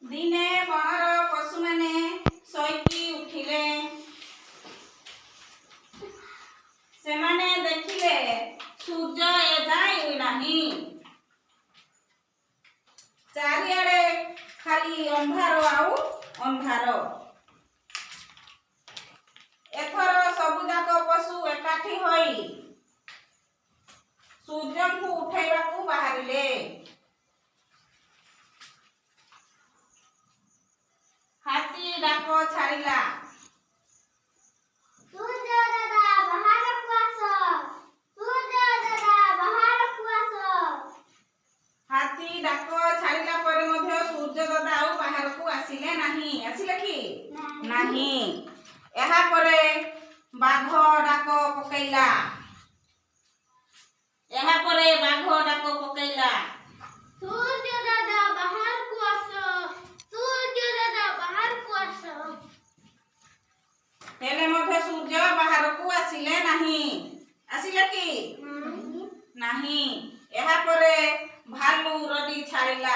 दिने बणर पशु माने शोईकी उठिले से माने देखिले सूर्य एजाई नाही चारिआडे खाली अंधार आउ अंधार एथर सबुजाक पशु एकाठी होई सूर्य को उठाइबाकू बाहरिले हाथी डाक छाड़िला सूर्य दादा बाहर को आस सूर्य दादा बाहर को आस हाथी डाक छाड़िला परे मध्य सूर्य दादा आउ बाहर को आसिले नाही आसिले कि नाही एहा परे बाघ डाक पकैला एहा परे बाघ डाक पकैला सूर्य दादा बाहर को आस सूर्य दादा बाहर को आस हेले मध्य सूर्य बाहर को आसिले नाही आसिले कि नाही एहा परे भालू रडी छाड़िला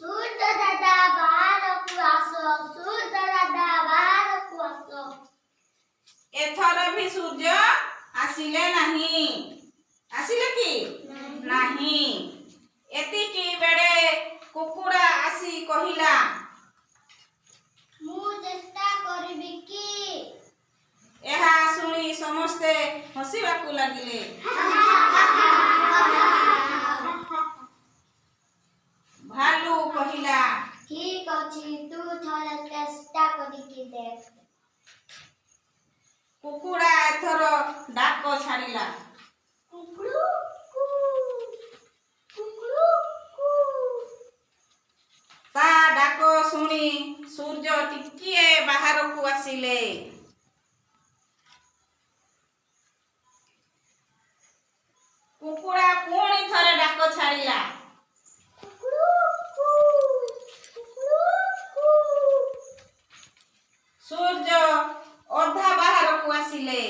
सूर्य दादा बाहर को आस सूर्य दादा बाहर को आस एथर भी सूर्य आसिले नाही आसिले कि नाही एतिकी बेड़े कुकुड़ा आसी कहिला मु चेष्टा करबी कि एहा सुनी समस्ते हसिबाकू लागिले भालू कहिला ठीक अछि तू थोड़ा चेष्टा करिके देख कुकुड़ा एथर डाक छाड़िला कुकुड़ू कु कुकुड़ू कु ता डाक सुनी सूर्य टिकिए बाहर को आसिले कुकुड़ा पुणी थरे डाक छाड़िला कुकुड़ू कु सूर्य अधा बाहर को आसिले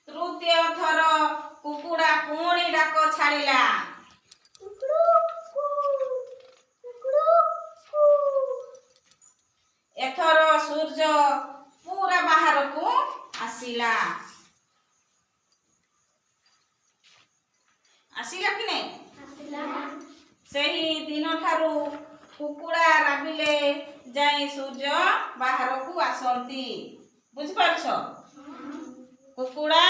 तृतीय थर कुकुड़ा पुणी डाक छाड़िला एथर सूर्य पूरा बाहर को आसिला आसिला कि नहीं सही दिन ठारू कुकुड़ा राबिले जाई सूर्य बाहर को आसंती बुझि पारछ कुकुड़ा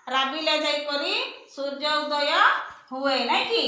राबिले जाई करी सूर्य उदय हुए नहीं कि